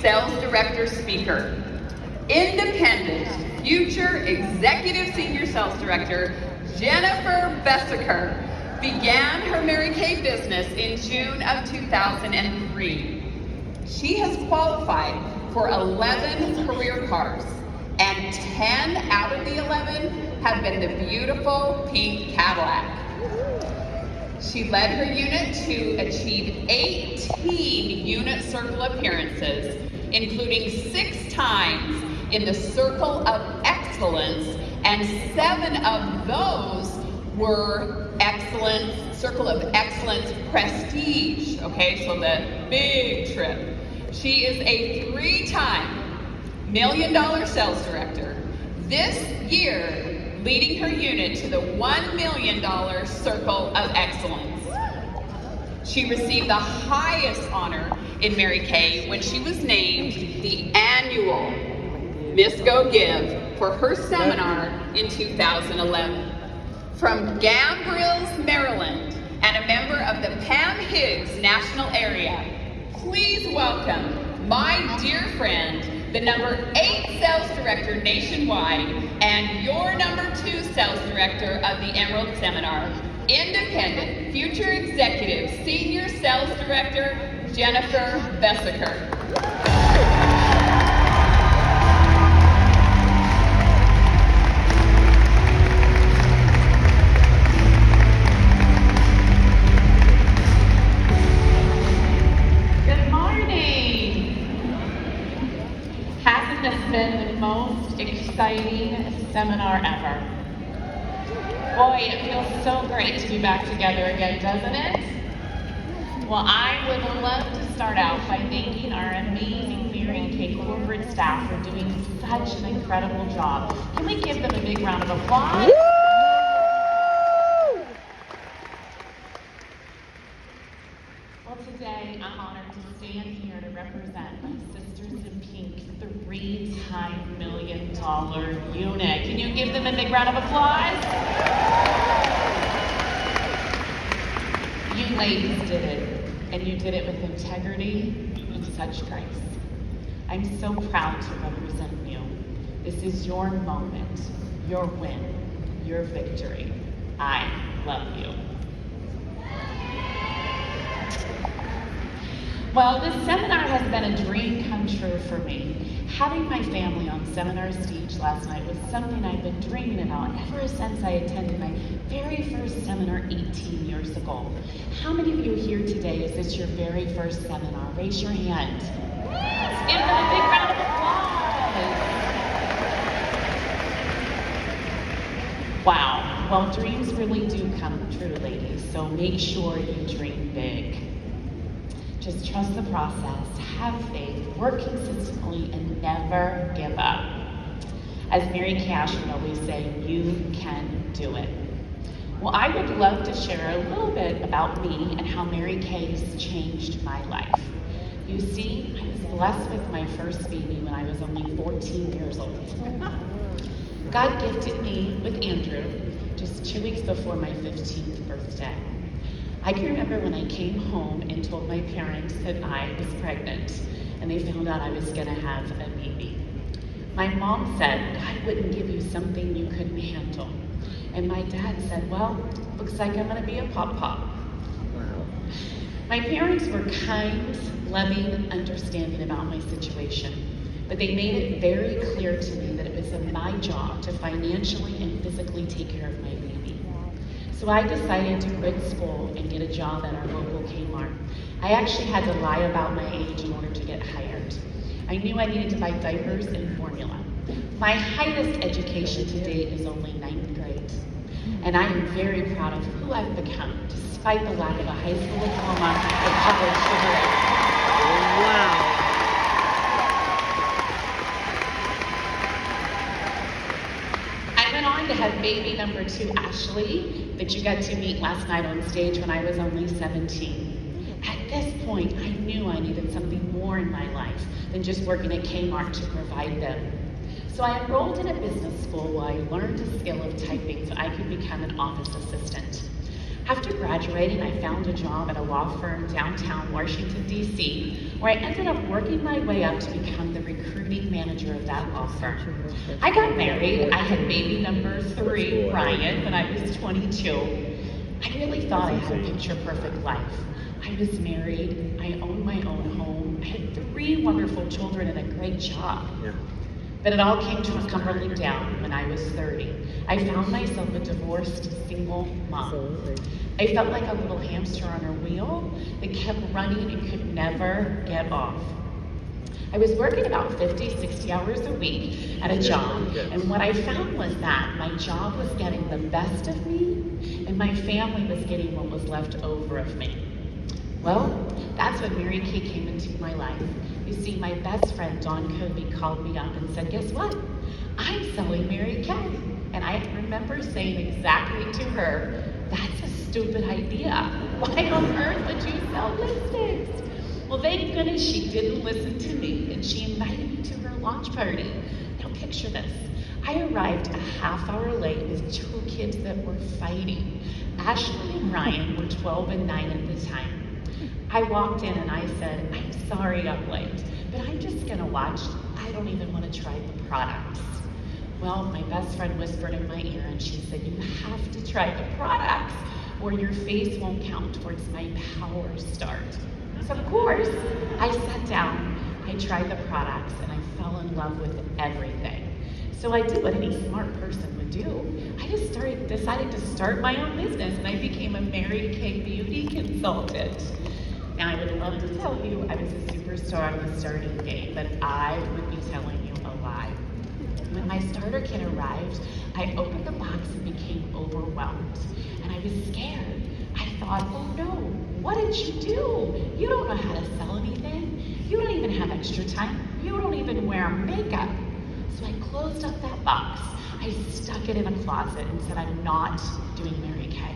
Sales Director Speaker. Independent, future Executive Senior Sales Director, Jennifer Besecker, began her Mary Kay business in June of 2003. She has qualified for 11 career cars, and 10 out of the 11 have been the beautiful pink Cadillac. She led her unit to achieve 18 unit circle appearances, including 6 times in the Circle of Excellence, and 7 of those were Circle of Excellence Prestige, okay, so the big trip. She is a 3-time $1 million sales director. This year, leading her unit to the $1 million Circle of Excellence. She received the highest honor in Mary Kay when she was named the annual Miss Go Give for her seminar in 2011. From Gambrills, Maryland, and a member of the Pam Higgs National Area, please welcome my dear friend, the number 8 sales director nationwide, and your number 2 sales director of the Emerald Seminar, independent, future executive, senior sales director, Jennifer Besecker. Been the most exciting seminar ever. Boy, it feels so great to be back together again, doesn't it? Well, I would love to start out by thanking our amazing Mary Kay corporate staff for doing such an incredible job. Can we give them a big round of applause? Well, today I'm honored to stand here to represent my Sisters in Pink 3-time $1 million unit. Can you give them a big round of applause? You ladies did it, and you did it with integrity and such grace. I'm so proud to represent you. This is your moment, your win, your victory. I love you. Well, this seminar has been a dream come true for me. Having my family on seminar stage last night was something I've been dreaming about ever since I attended my very first seminar 18 years ago. How many of you here today, is this your very first seminar? Raise your hand. Let's give them a big round of applause. Wow, well, dreams really do come true, ladies, so make sure you dream big. Just trust the process, have faith, work consistently, and never give up. As Mary Cash would always say, you can do it. Well, I would love to share a little bit about me and how Mary Kay has changed my life. You see, I was blessed with my first baby when I was only 14 years old. God gifted me with Andrew just 2 weeks before my 15th birthday. I can remember when I came home and told my parents that I was pregnant, and they found out I was gonna have a baby. My mom said, God wouldn't give you something you couldn't handle. And my dad said, well, looks like I'm gonna be a pop-pop. Wow. My parents were kind, loving, understanding about my situation, but they made it very clear to me that it was my job to financially and physically take care of my baby. So I decided to quit school and get a job at our local Kmart. I actually had to lie about my age in order to get hired. I knew I needed to buy diapers and formula. My highest education to date is only 9th grade. And I am very proud of who I've become, despite the lack of a high school diploma or college degree. Wow. I went on to have baby number 2, Ashley, that you got to meet last night on stage when I was only 17. At this point, I knew I needed something more in my life than just working at Kmart to provide them. So I enrolled in a business school where I learned the skill of typing so I could become an office assistant. After graduating, I found a job at a law firm downtown Washington, D.C., where I ended up working my way up to become the recruiting manager of that law firm. I got married. I had baby number 3, Ryan, when I was 22. I really thought I had a picture-perfect life. I was married. I owned my own home. I had 3 wonderful children and a great job. Yeah. But it all came tumbling down when I was 30. I found myself a divorced single mom. Absolutely. I felt like a little hamster on a wheel that kept running and could never get off. I was working about 50, 60 hours a week at a job, and what I found was that my job was getting the best of me, and my family was getting what was left over of me. Well, that's when Mary Kay came into my life. You see, my best friend, Dawn Covey, called me up and said, guess what? I'm selling Mary Kay. And I remember saying exactly to her, that's a stupid idea. Why on earth would you sell lipsticks? Well, thank goodness she didn't listen to me, and she invited me to her launch party. Now picture this. I arrived a half hour late with 2 kids that were fighting. Ashley and Ryan were 12 and 9 at the time. I walked in and I said, I'm sorry I'm late, but I'm just gonna watch. I don't even want to try the products. Well, my best friend whispered in my ear and she said, you have to try the products or your face won't count towards my power start. So of course, I sat down, I tried the products, and I fell in love with everything. So I did what any smart person would do. I just decided to start my own business, and I became a Mary Kay beauty consultant. Now, I would love to tell you I was a superstar on the starting gate, but I would be telling you a lie. When my starter kit arrived, I opened the box and became overwhelmed, and I was scared. I thought, oh no, what did you do? You don't know how to sell anything. You don't even have extra time. You don't even wear makeup. So I closed up that box. I stuck it in a closet and said, I'm not doing Mary Kay.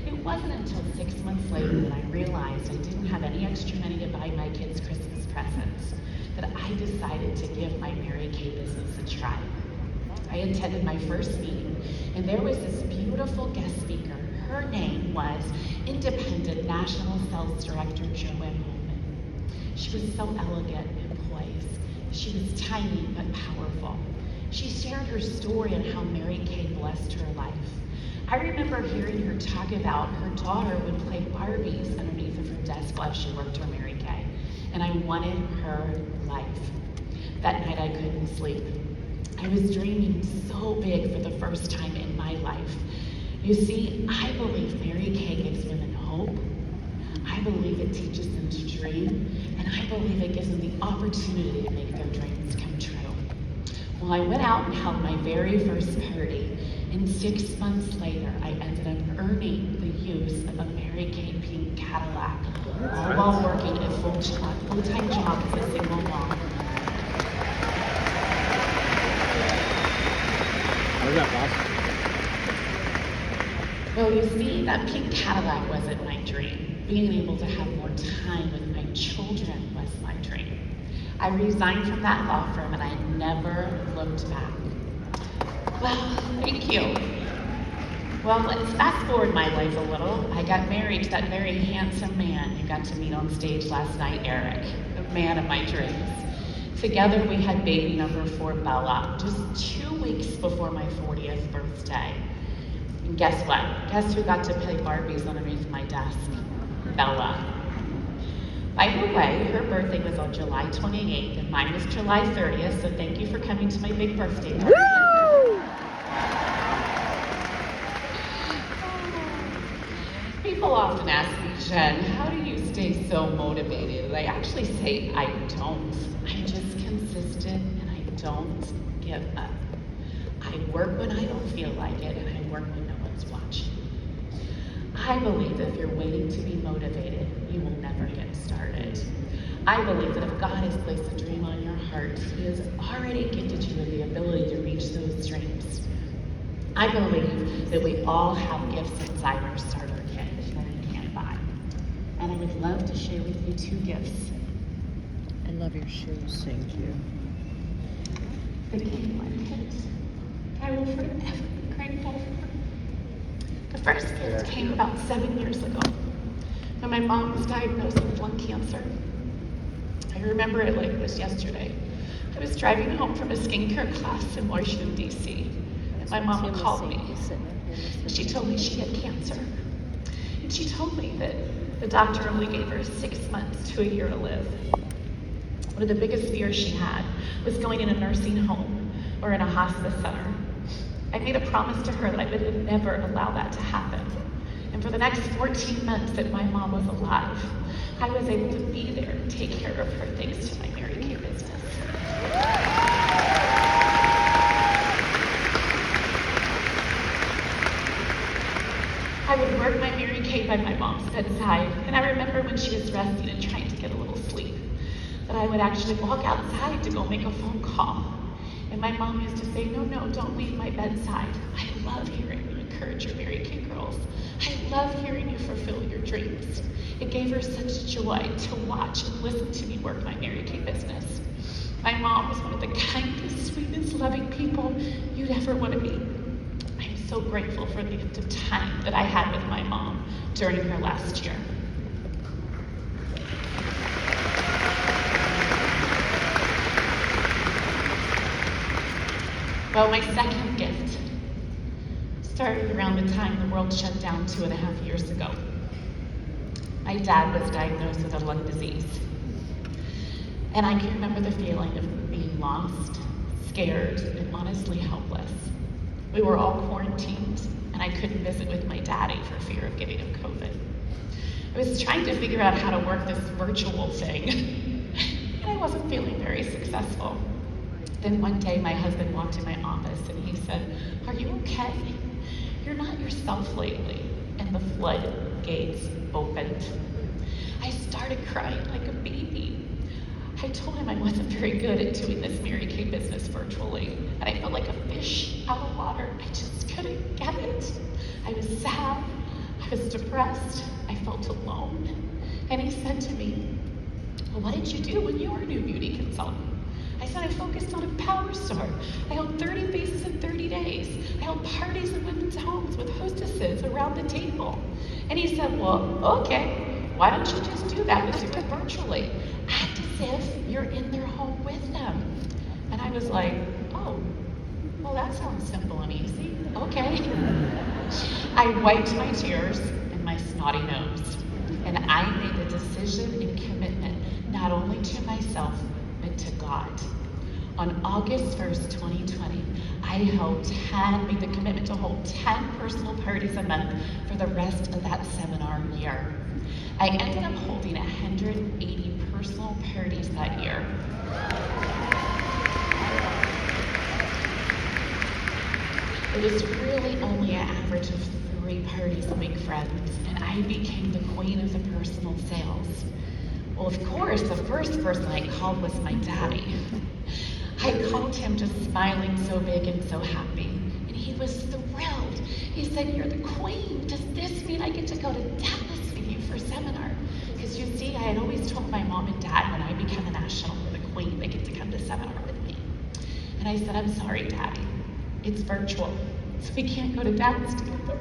It wasn't until 6 months later that I realized I didn't have any extra money to buy my kids Christmas presents, that I decided to give my Mary Kay business a try. I attended my first meeting, and there was this beautiful guest speaker. Her name was Independent National Sales Director Joanne Holman. She was so elegant and poised. She was tiny but powerful. She shared her story on how Mary Kay blessed her life. I remember hearing her talk about her daughter would play Barbies underneath of her desk while she worked her Mary Kay, and I wanted her life. That night I couldn't sleep. I was dreaming so big for the first time in my life. You see, I believe Mary Kay gives women hope. I believe it teaches them to dream, and I believe it gives them the opportunity to make their dreams come true. Well, I went out and held my very first party, and 6 months later, I ended up earning the use of a Mary Kay pink Cadillac, all while working a full-time job as a single mom. How was that, boss? Well, you see, that pink Cadillac wasn't my dream. Being able to have more time with my children was my dream. I resigned from that law firm and I never looked back. Well, thank you. Well, let's fast forward my life a little. I got married to that very handsome man you got to meet on stage last night, Eric, the man of my dreams. Together we had baby number 4, Bella, just 2 weeks before my 40th birthday. And guess what? Guess who got to play Barbies underneath my desk? Bella. By the way, her birthday was on July 28th, and mine was July 30th, so thank you for coming to my big birthday party. Woo! People often ask me, Jen, how do you stay so motivated? And I actually say, I don't. I'm just consistent, and I don't give up. I work when I don't feel like it, and I work when no one's watching. I believe that if you're waiting to be motivated, you will never get started. I believe that if God has placed a dream on your heart, He has already gifted you with the ability to reach those dreams. I believe that we all have gifts inside our starter kit that we can't buy. And I would love to share with you 2 gifts. I love your shoes. Thank you. The K1 kit. I will forever be grateful for. The first gift came about 7 years ago when my mom was diagnosed with lung cancer. I remember it like it was yesterday. I was driving home from a skincare class in Washington, D.C. and my mom called me. And she told me she had cancer. And she told me that the doctor only gave her 6 months to a year to live. One of the biggest fears she had was going in a nursing home or in a hospice center. I made a promise to her that I would never allow that to happen. And for the next 14 months that my mom was alive, I was able to be there and take care of her thanks to my Mary Kay business. I would work my Mary Kay by my mom's bedside, and I remember when she was resting and trying to get a little sleep, that I would actually walk outside to go make a phone call. And my mom used to say, no, don't leave my bedside. I love hearing you encourage your Mary Kay girls. I love hearing you fulfill your dreams. It gave her such joy to watch and listen to me work my Mary Kay business. My mom was one of the kindest, sweetest, loving people you'd ever want to meet. I'm so grateful for the gift of time that I had with my mom during her last year. Well, my second gift started around the time the world shut down 2.5 years ago. My dad was diagnosed with a lung disease. And I can remember the feeling of being lost, scared, and honestly helpless. We were all quarantined, and I couldn't visit with my daddy for fear of giving him COVID. I was trying to figure out how to work this virtual thing, and I wasn't feeling very successful. Then one day my husband walked in my office and he said, "Are you okay? You're not yourself lately." And the floodgates opened. I started crying like a baby. I told him I wasn't very good at doing this Mary Kay business virtually, and I felt like a fish out of water. I just couldn't get it. I was sad, I was depressed, I felt alone. And he said to me, "Well, what did you do when you were a new beauty consultant?" I said, "I focused on a power star. I held 30 faces in 30 days. I held parties in women's homes with hostesses around the table." And he said, "Well, okay, why don't you just do that but do it virtually? Act as if you're in their home with them." And I was like, "Oh, well, that sounds simple and easy. Okay." I wiped my tears and my snotty nose, and I made a decision and commitment not only to myself, but to God. On August 1st, 2020, I made the commitment to hold 10 personal parties a month for the rest of that seminar year. I ended up holding 180 personal parties that year. It was really only an average of 3 parties a week, friends, and I became the queen of the personal sales. Well, of course, the first person I called was my daddy. I called him just smiling so big and so happy, and he was thrilled. He said, "You're the queen. Does this mean I get to go to Dallas with you for seminar?" Because you see, I had always told my mom and dad when I become a national or the queen, they get to come to seminar with me. And I said, "I'm sorry, Daddy. It's virtual, so we can't go to Dallas together."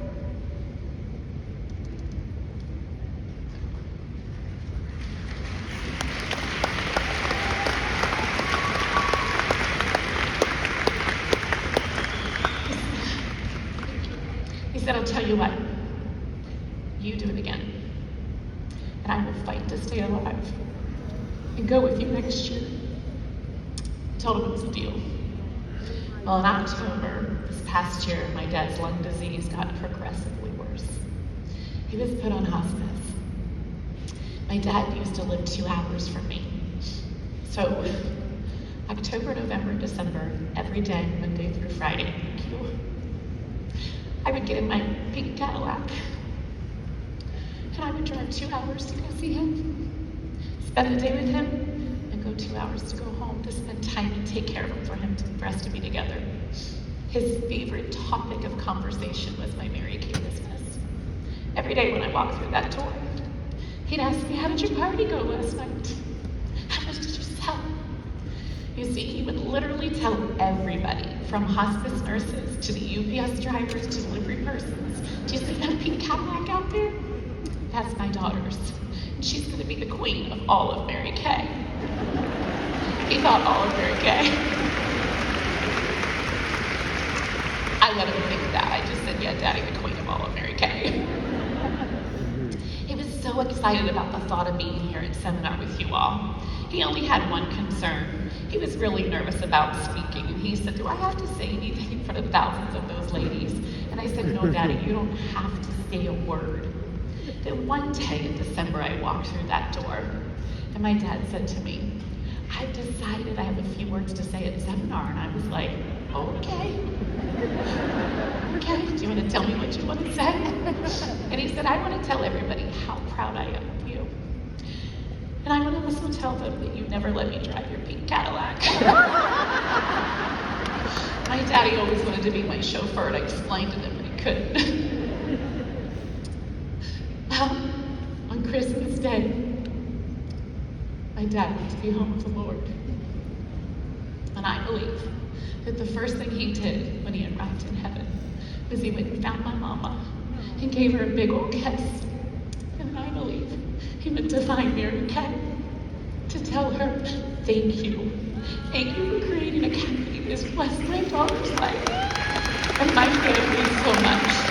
He said, "I'll tell you what, you do it again, and I will fight to stay alive and go with you next year." I told him it was a deal. Well, in October this past year, my dad's lung disease got progressively worse. He was put on hospice. My dad used to live 2 hours from me. So October, November, December, every day, Monday through Friday, I would get in my pink Cadillac and I would drive 2 hours to go see him, spend the day with him, and go 2 hours to go home to spend time and take care of him for us to be together. His favorite topic of conversation was my Mary Kay business. Every day when I walked through that door, he'd ask me, "How did your party go last night? How much did you sell?" You see, he would literally tell everybody, from hospice nurses to the UPS drivers to delivery persons, do you see that pink Cadillac out there? That's my daughter's. And she's going to be the queen of all of Mary Kay. He thought all of Mary Kay. I let him think that. I just said, yeah, Daddy, the queen of all of Mary Kay. He was so excited about the thought of being here at seminar with you all. He only had one concern. He was really nervous about speaking, and he said, do I have to say anything in front of thousands of those ladies? And I said, no, Daddy, you don't have to say a word. Then one day in December, I walked through that door, and my dad said to me, I've decided I have a few words to say at seminar. And I was like, okay. Okay, do you want to tell me what you want to say? And he said, I want to tell everybody how proud I am of you. And I want to also tell them that you never let me drive your pink Cadillac. My daddy always wanted to be my chauffeur, and I explained to him that he couldn't. Well, on Christmas Day, my dad went to be home with the Lord. And I believe that the first thing he did when he arrived in heaven was he went and found my mama and gave her a big old kiss. And I believe he went to find Mary Kay to tell her, thank you. Thank you for creating a company that has blessed my daughter's life and my family so much.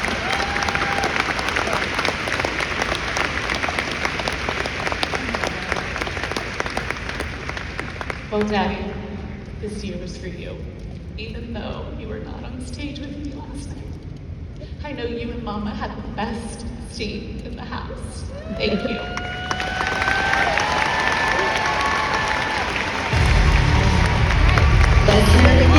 Well, Daddy, this year was for you, even though you were not on stage with me last night. I know you and Mama had the best seat in the house. Thank you.